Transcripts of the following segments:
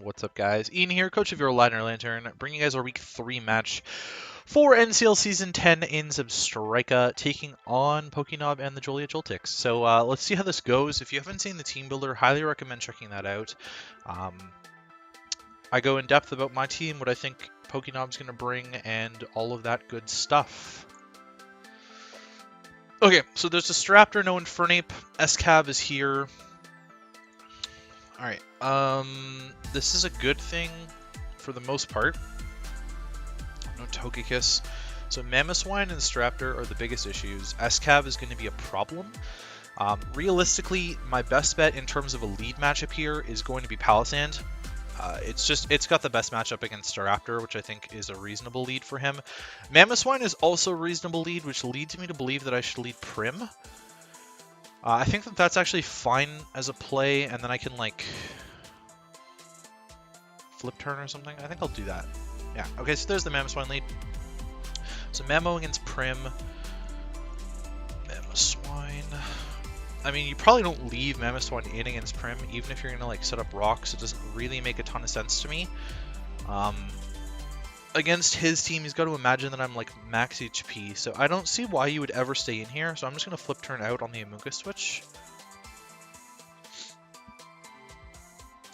What's up, guys? Ian here, coach of your Ladner Lanturn, bringing you guys our Week 3 match for NCL Season 10 in Substrika, taking on Pokenob and the Joliet Joltiks. So let's see how this goes. If you haven't seen the team builder, highly recommend checking that out. I go in depth about my team, what I think Pokenob's going to bring, and all of that good stuff. Okay, so there's a Staraptor, no Infernape, S10 is here. Alright, this is a good thing for the most part. No Togekiss. So Mamoswine and Staraptor are the biggest issues. S10 is going to be a problem. Realistically, my best bet in terms of a lead matchup here is going to be Palisand. It's got the best matchup against Staraptor, which I think is a reasonable lead for him. Mamoswine is also a reasonable lead, which leads me to believe that I should lead Prim. I think that that's actually fine as a play, and then I can, like, flip turn or something. I think I'll do that. Yeah, okay, so there's the Mamoswine lead. So Mamo against Prim. Mamoswine. I mean, you probably don't leave Mamoswine in against Prim, even if you're going to, like, set up rocks. It doesn't really make a ton of sense to me. Against his team, he's got to imagine that I'm, like, max HP, so I don't see why you would ever stay in here, so I'm just going to flip turn out on the Amoonguss switch.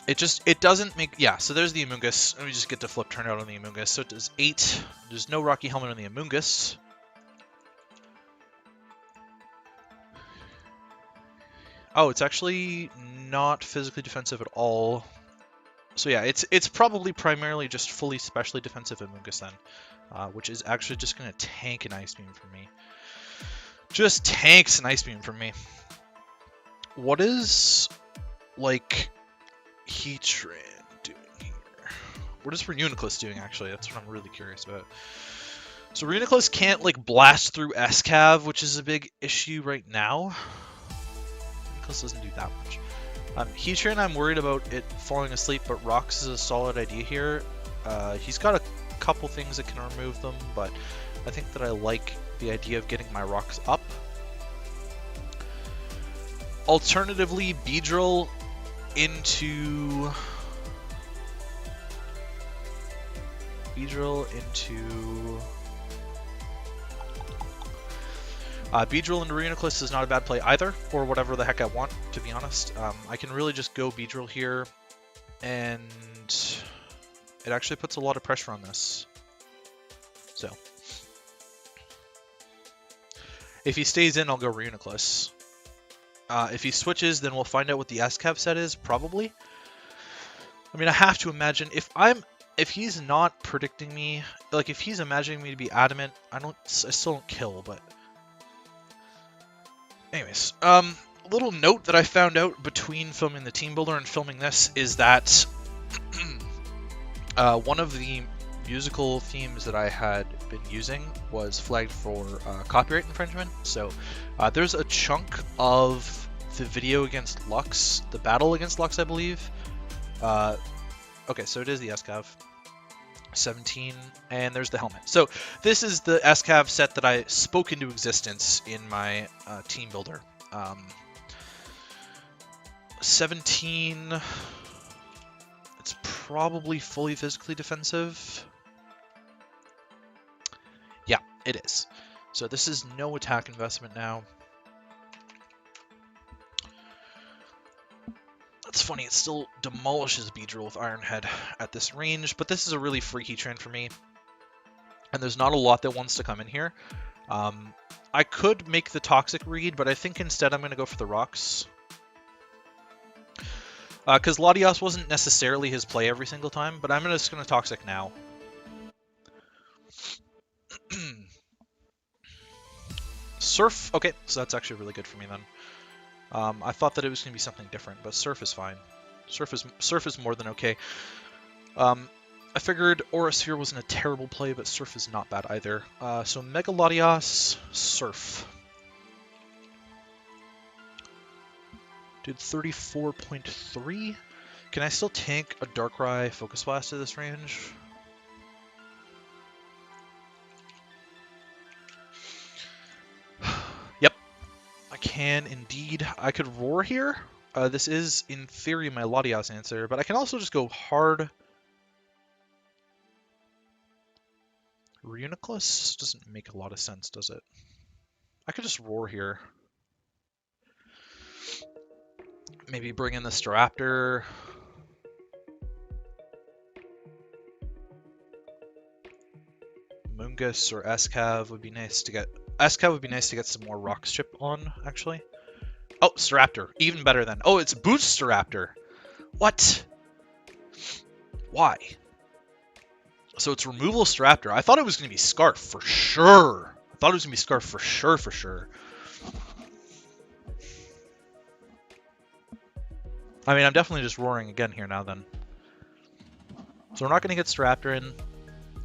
It doesn't make, yeah, so there's the Amoonguss, and we just get to flip turn out on the Amoonguss, so it does 8, there's no Rocky Helmet on the Amoonguss. Oh, it's actually not physically defensive at all. So yeah, it's probably primarily just fully specially defensive Amoonguss then, which is actually just going to tank an Ice Beam from me. Just tanks an Ice Beam from me. What is, like, Heatran doing here? What is Reuniclus doing, actually? That's what I'm really curious about. So Reuniclus can't, like, blast through S10, which is a big issue right now. Reuniclus doesn't do that much. Heatran, I'm worried about it falling asleep, but Rocks is a solid idea here. He's got a couple things that can remove them, but I think that I like the idea of getting my Rocks up. Alternatively, Beedrill into... Beedrill into Reuniclus is not a bad play either, or whatever the heck I want, to be honest. I can really just go Beedrill here, and it actually puts a lot of pressure on this. So, if he stays in, I'll go Reuniclus. If he switches, then we'll find out what the S10 set is, probably. I mean, I have to imagine, if he's not predicting me, like, if he's imagining me to be adamant, I still don't kill, but... Anyways, little note that I found out between filming the team builder and filming this is that one of the musical themes that I had been using was flagged for copyright infringement. So there's a chunk of the video against Lux, the battle against Lux, I believe. Okay, so it is the S10. 17, and there's the helmet. So this is the S10 set that I spoke into existence in my team builder. 17, it's probably fully physically defensive. Yeah, it is. So this is no attack investment now. It's funny, it still demolishes Beedrill with Iron Head at this range, but this is a really free Heatran for me. And there's not a lot that wants to come in here. I could make the Toxic read, but I think instead I'm going to go for the Rocks. Because Latios wasn't necessarily his play every single time, but I'm just going to Toxic now. Surf, okay, so that's actually really good for me then. I thought that it was going to be something different, but Surf is fine. Surf is more than okay. I figured Aura Sphere wasn't a terrible play, but Surf is not bad either. So Mega Latios, Surf. Did 34.3. Can I still tank a Darkrai Focus Blast at this range? Yep, I can indeed. I could Roar here. This is, in theory, my Latias answer, but I can also just go hard. Reuniclus doesn't make a lot of sense, does it? I could just roar here. Maybe bring in the Staraptor. Mungus or S-Cav would be nice to get. S-Cav would be nice to get some more Rocks Chip on, actually. Oh, Staraptor. Even better then. Oh, it's Boost Staraptor. What? Why? So it's removal Staraptor. I thought it was going to be Scarf for sure. I thought it was going to be Scarf for sure. I mean, I'm definitely just roaring again here now then. So we're not going to get Staraptor in.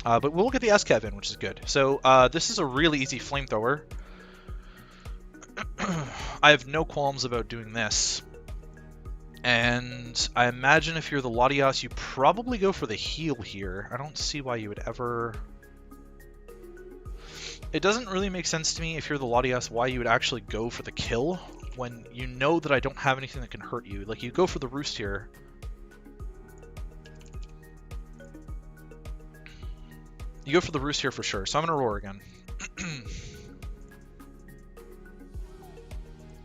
But we'll get the S-Cav in, which is good. So this is a really easy Flamethrower. I have no qualms about doing this. And I imagine if you're the Latias, you probably go for the heal here. I don't see why you would ever... It doesn't really make sense to me if you're the Latias why you would actually go for the kill when you know that I don't have anything that can hurt you. Like, you go for the Roost here. You go for the Roost here for sure, so I'm going to roar again.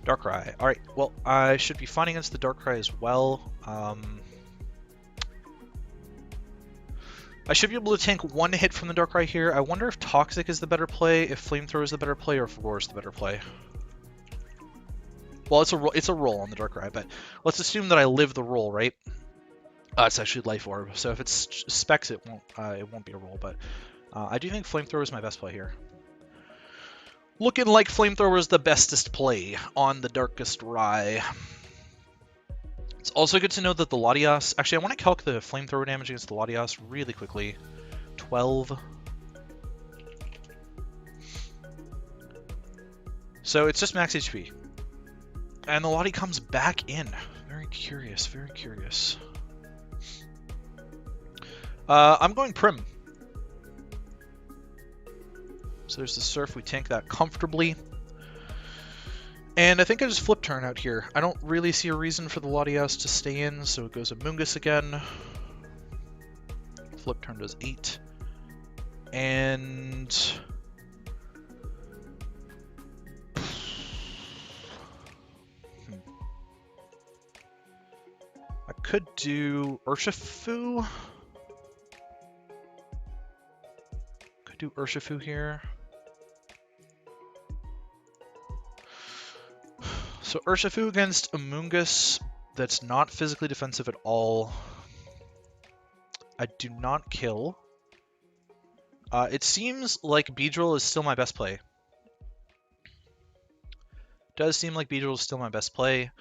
Darkrai. Alright, well, I should be fine against the Darkrai as well. I should be able to tank one hit from the Darkrai here. I wonder if Toxic is the better play, if Flamethrower is the better play, or if Roar is the better play. Well, it's a roll on the Darkrai, but let's assume that I live the roll, right? It's actually Life Orb, so if it's Specs, it won't be a roll, but I do think Flamethrower is my best play here. Looking like Flamethrower is the bestest play on the Darkest Rye. It's also good to know that the Latias... Actually, I want to calc the Flamethrower damage against the Latias really quickly. 12. So it's just max HP. And the Lati comes back in. Very curious, very curious. I'm going Prim. So there's the Surf, we tank that comfortably. And I think I just flip turn out here. I don't really see a reason for the Latias to stay in, so it goes Amoonguss again. Flip turn does 8. And... I could do Urshifu. Could do Urshifu here. So Urshifu against Amoonguss that's not physically defensive at all. I do not kill. It seems like Beedrill is still my best play. Does seem like Beedrill is still my best play.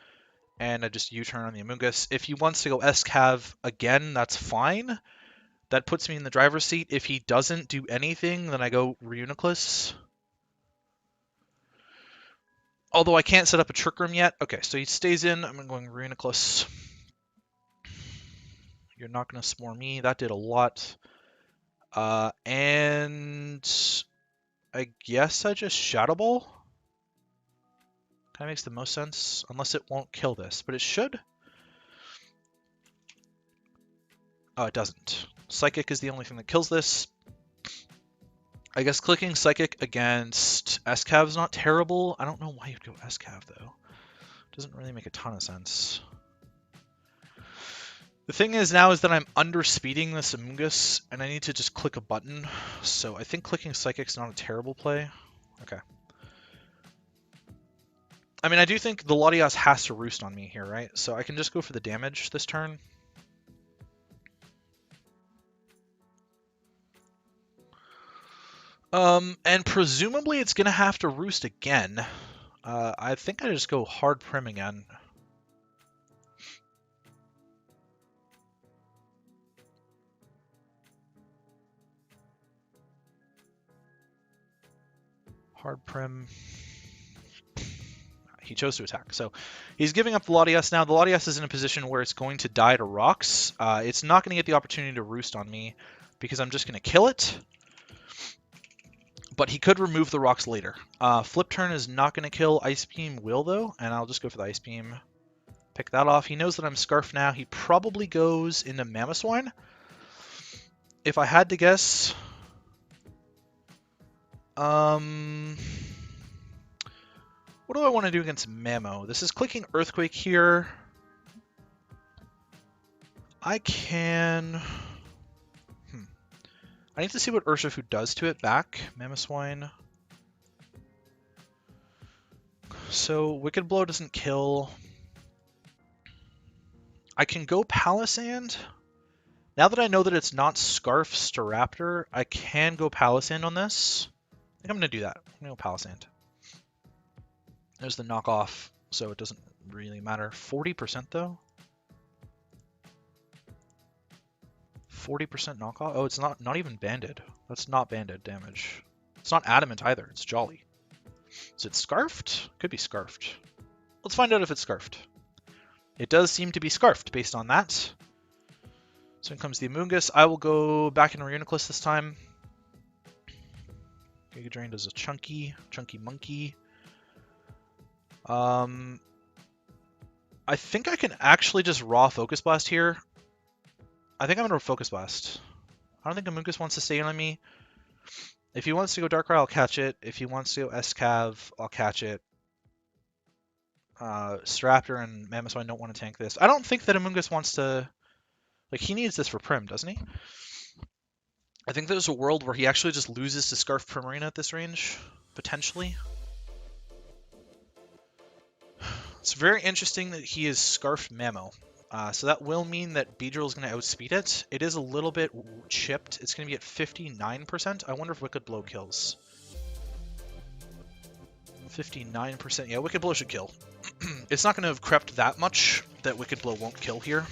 And I just U-turn on the Amoonguss. If he wants to go S-Cav again, that's fine. That puts me in the driver's seat. If he doesn't do anything, then I go Reuniclus. Although I can't set up a Trick Room yet. Okay, so he stays in. I'm going Reuniclus. You're not going to Spore me. That did a lot. And I guess I just Shadow Ball. Kind of makes the most sense. Unless it won't kill this. But it should. Oh, it doesn't. Psychic is the only thing that kills this. I guess clicking Psychic against S-Cav is not terrible. I don't know why you'd go S-Cav, though. Doesn't really make a ton of sense. The thing is now is that I'm underspeeding this Amoonguss, and I need to just click a button. So I think clicking Psychic's not a terrible play. Okay. I mean, I do think the Latias has to roost on me here, right? So I can just go for the damage this turn. And presumably it's going to have to roost again. I think I just go hard Prim again. Hard Prim. He chose to attack. So he's giving up the Latias now. The Latias is in a position where it's going to die to rocks. It's not going to get the opportunity to roost on me because I'm just going to kill it. But he could remove the rocks later. Flip turn is not going to kill. Ice Beam will, though, and I'll just go for the Ice Beam. Pick that off. He knows that I'm Scarf now. He probably goes into Mamoswine. If I had to guess... what do I want to do against Mamo? This is clicking Earthquake here. I can... I need to see what Urshifu does to it back. Mamoswine. So, Wicked Blow doesn't kill. I can go Palisand. Now that I know that it's not Scarf Staraptor, I can go Palisand on this. I think I'm going to do that. I'm going to go Palisand. There's the knockoff, so it doesn't really matter. 40% though? 40% knockoff? Oh, it's not even banded. That's not banded damage. It's not adamant either. It's Jolly. Is it scarfed? Could be scarfed. Let's find out if it's scarfed. It does seem to be scarfed based on that. So in comes the Amoonguss. I will go back in Reuniclus this time. Giga Drain does a chunky monkey. I think I can actually just raw Focus Blast here. I think I'm going to Focus Blast. I don't think Amoonguss wants to stay on me. If he wants to go Darkrai, I'll catch it. If he wants to go S-Cav, I'll catch it. Staraptor and Mamoswine don't want to tank this. I don't think that Amoonguss wants to... Like, he needs this for Prim, doesn't he? I think there's a world where he actually just loses to Scarf Primarina at this range. Potentially. It's very interesting that he is Scarfed Mamo. So that will mean that Beedrill is going to outspeed it. It is a little bit chipped. It's going to be at 59%. I wonder if Wicked Blow kills. 59%. Yeah, Wicked Blow should kill. It's not going to have crept that much that Wicked Blow won't kill here.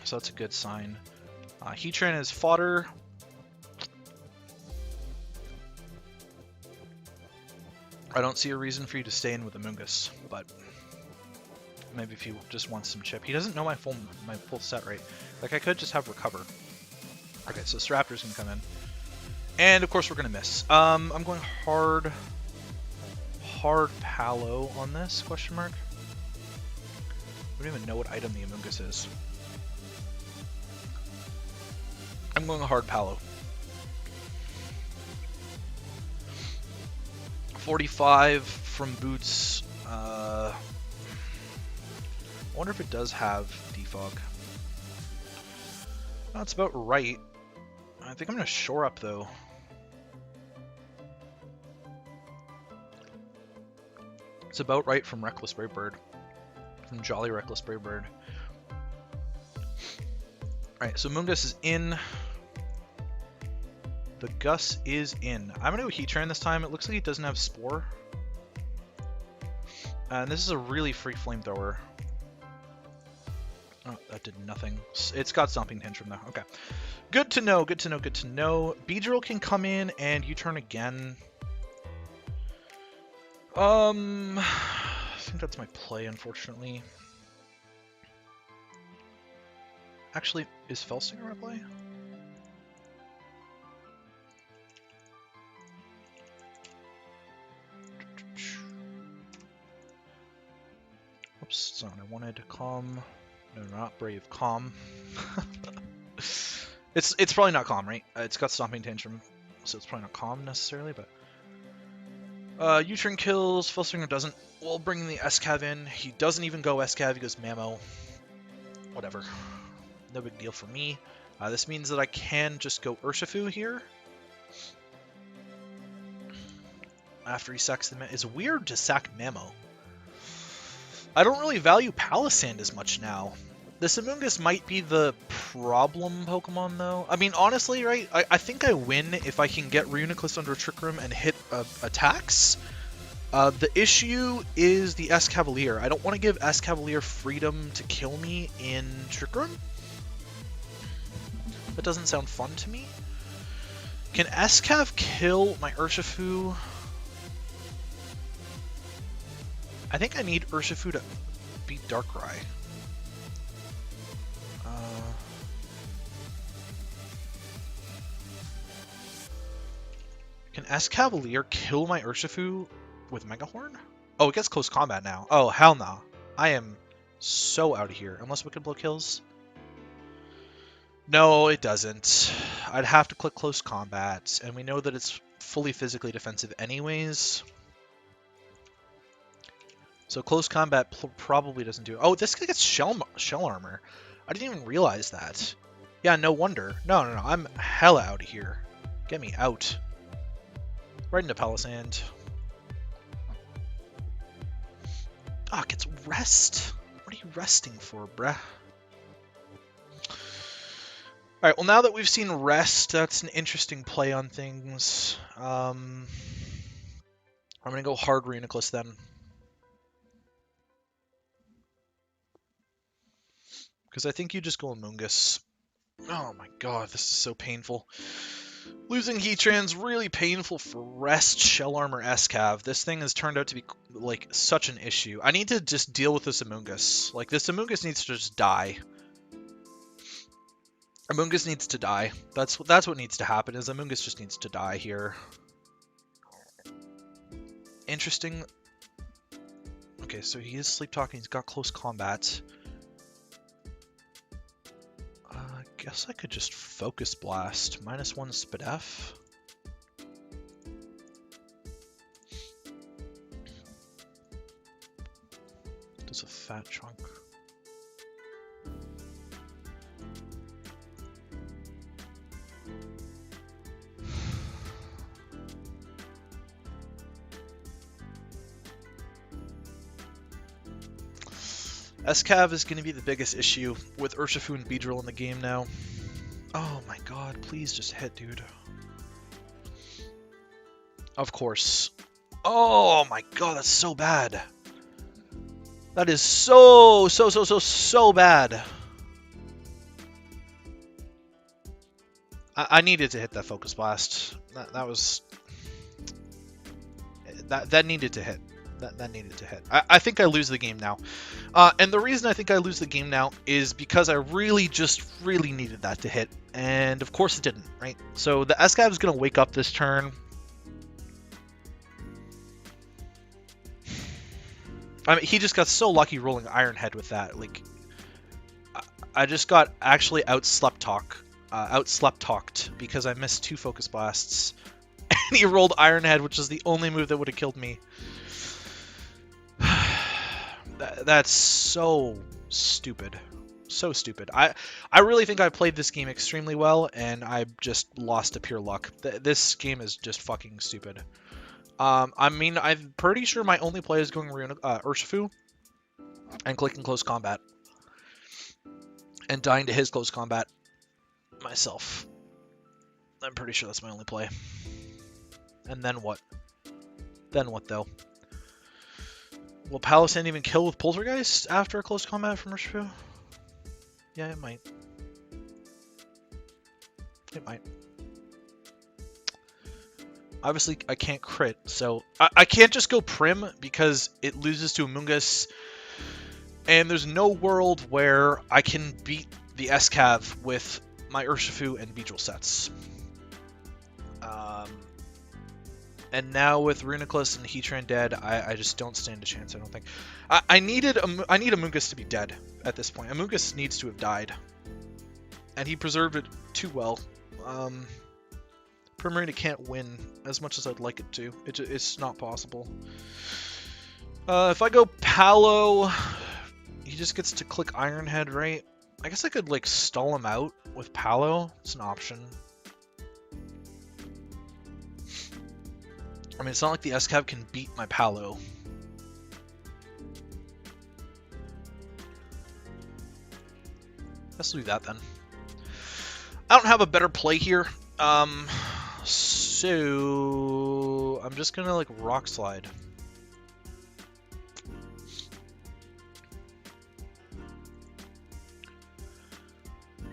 So that's a good sign. Heatran is fodder. I don't see a reason for you to stay in with Amoonguss, but maybe if he just wants some chip. He doesn't know my full set right. Like, I could just have Recover. Okay, so Staraptor's gonna come in. And of course we're gonna miss. I'm going hard Palo on this, question mark. I don't even know what item the Amoonguss is. I'm going hard Palo. 45 from Boots. I wonder if it does have Defog. That's about right. I think I'm going to shore up, though. It's about right from Reckless Brave Bird. From Jolly Reckless Brave Bird. Alright, so Amoonguss is in. The Gus is in. I'm going to go Heatran this time. It looks like he doesn't have Spore. And this is a really free Flamethrower. Oh, that did nothing. It's got Stomping Tantrum though. Okay. Good to know, good to know, good to know. Beedrill can come in and U-turn again. I think that's my play, unfortunately. Actually, is Felstinger my play? Oops, that's not what I wanted. Calm. No, not Brave. Calm. It's probably not Calm, right? It's got Stomping Tantrum, so it's probably not Calm necessarily, but... U-turn kills, Felstinger doesn't. We'll bring the S-Cav in. He doesn't even go S-Cav, he goes Mamo. Whatever. No big deal for me. This means that I can just go Urshifu here. After he sacks the... It's weird to sack Mamo. I don't really value Palisand as much now. This Amoonguss might be the problem Pokemon, though. I mean, honestly, right? I think I win if I can get Reuniclus under Trick Room and hit attacks. The issue is the S-Cavalier. I don't want to give S-Cavalier freedom to kill me in Trick Room. That doesn't sound fun to me. Can S-Cav kill my Urshifu? I think I need Urshifu to beat Darkrai. Can S-Cavalier kill my Urshifu with Megahorn? Oh, it gets close combat now. Oh, hell no. I am So out of here. Unless Wicked Blow kills. No, it doesn't. I'd have to click Close Combat, and we know that it's fully physically defensive anyways. So Close Combat probably doesn't do it. Oh, this guy gets shell armor. I didn't even realize that. Yeah, no wonder. No. I'm hella out of here. Get me out. Right into Palisand. Ah, it gets rest. What are you resting for, bruh? Alright, well now that we've seen rest, that's an interesting play on things. I'm going to go hard Reuniclus then. Because I think you just go Amoonguss. Oh my god, this is so painful. Losing Heatran's really painful for rest Shell Armor S-Cav. This thing has turned out to be like such an issue. I need to just deal with this Amoonguss. Like, this Amoonguss needs to just die. Amoonguss needs to die. That's what needs to happen, is Amoonguss just needs to die here. Interesting. Okay, so he is Sleep Talking, he's got Close Combat. I guess I could just Focus Blast. -1 Spadef. Does a Fat Trunk. S-Cav is going to be the biggest issue with Urshifu and Beedrill in the game now. Oh my god, please just hit, dude. Of course. Oh my god, that's so bad. That is so bad. I needed to hit that Focus Blast. That needed to hit. That needed to hit. I think I lose the game now. And the reason I think I lose the game now is because I really needed that to hit. And of course it didn't, right? So the S-Cav is going to wake up this turn. I mean, he just got so lucky rolling Iron Head with that. Like, I just got actually outslept-talked because I missed 2 Focus Blasts. And he rolled Iron Head, which is the only move that would have killed me. That's so stupid. So stupid. I really think I played this game extremely well, and I just lost to pure luck. This game is just fucking stupid. I mean, I'm pretty sure my only play is going Urshifu and clicking Close Combat. And dying to his Close Combat myself. I'm pretty sure that's my only play. And then what? Then what, though? Will Palisand even kill with Poltergeist after a Close Combat from Urshifu? Yeah, it might. It might. Obviously, I can't crit, so I can't just go Prim because it loses to Amoonguss. And there's no world where I can beat the S-Cav with my Urshifu and Beedrill sets. And now with Reuniclus and Heatran dead, I just don't stand a chance, I don't think. I need Amoonguss to be dead at this point. Amoonguss needs to have died. And he preserved it too well. Primarina can't win as much as I'd like it to. It's not possible. If I go Palo, he just gets to click Iron Head, right? I guess I could, like, stall him out with Palo. It's an option. I mean, it's not like the S-Cav can beat my Palo. Let's do that then. I don't have a better play here. So I'm just gonna like Rock Slide.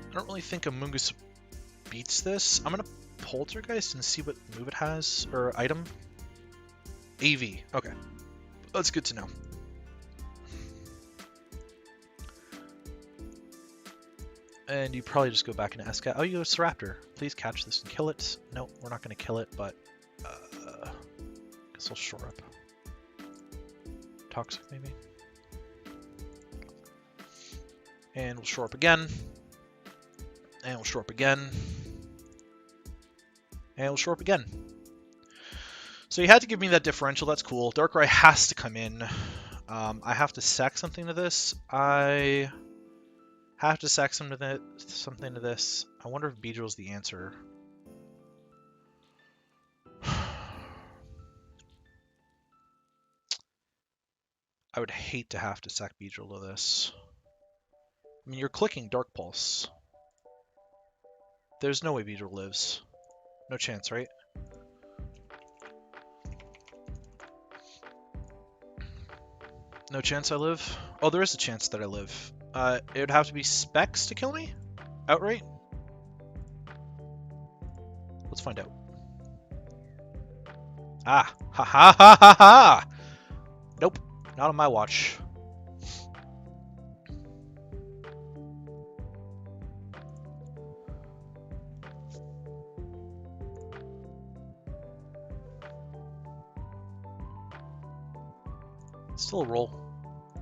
I don't really think Amoonguss beats this. I'm gonna Poltergeist and see what move it has or item. AV. Okay, that's good to know. And you probably just go back into S-Cav. Oh, you go Staraptor. Please catch this and kill it. No, we're not going to kill it, but guess I'll shore up. Toxic, maybe? And we'll shore up again. And we'll shore up again. And we'll shore up again. So you had to give me that differential. That's cool. Darkrai has to come in. I have to sack something to this. I have to sack something to this. I wonder if Beedrill's the answer. I would hate to have to sack Beedrill to this. I mean, you're clicking Dark Pulse. There's no way Beedrill lives. No chance, right? No chance I live? Oh, there is a chance that I live. It would have to be Specs to kill me? Outright? Let's find out. Ah! Ha ha ha ha ha! Nope. Not on my watch. It's still a roll.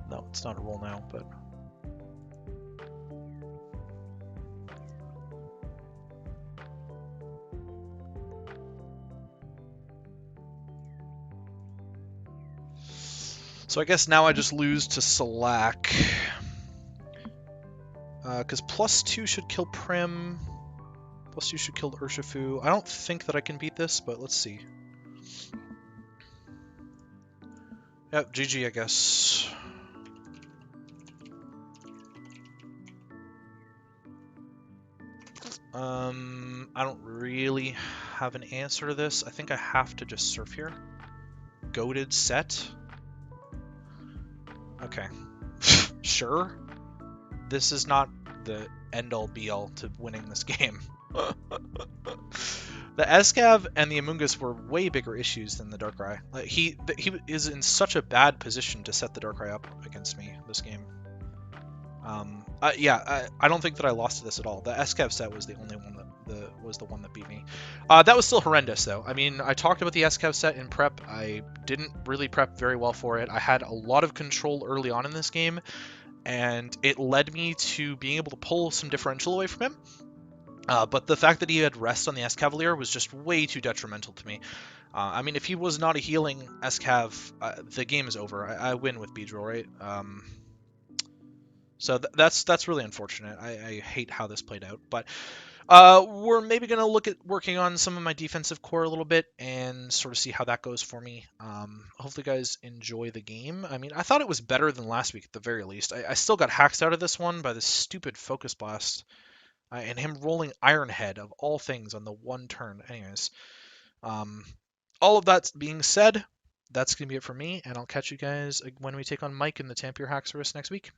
No, it's not a roll now, but... So I guess now I just lose to Slack. Because +2 should kill Prim. +2 should kill Urshifu. I don't think that I can beat this, but let's see. Yep, GG, I guess. I don't really have an answer to this. I think I have to just surf here. Goated set. Okay. Sure. This is not the end-all be-all to winning this game. The Escav and the Amoonguss were way bigger issues than the Darkrai. Like, he is in such a bad position to set the Darkrai up against me this game. Yeah, I don't think that I lost to this at all. The Escav set was the only one that was the one that beat me. That was still horrendous, though. I mean, I talked about the Escav set in prep. I didn't really prep very well for it. I had a lot of control early on in this game, and it led me to being able to pull some differential away from him. But the fact that he had rest on the Escavalier was just way too detrimental to me. I mean, if he was not a healing Escav, the game is over. I win with Beedrill, right? So that's really unfortunate. I hate how this played out. But we're maybe going to look at working on some of my defensive core a little bit and sort of see how that goes for me. Hopefully you guys enjoy the game. I mean, I thought it was better than last week at the very least. I still got hacked out of this one by this stupid Focus Blast. And him rolling Iron Head, of all things, on the one turn. Anyways, all of that being said, that's going to be it for me, and I'll catch you guys when we take on Mike in the Tampier Haxorus next week.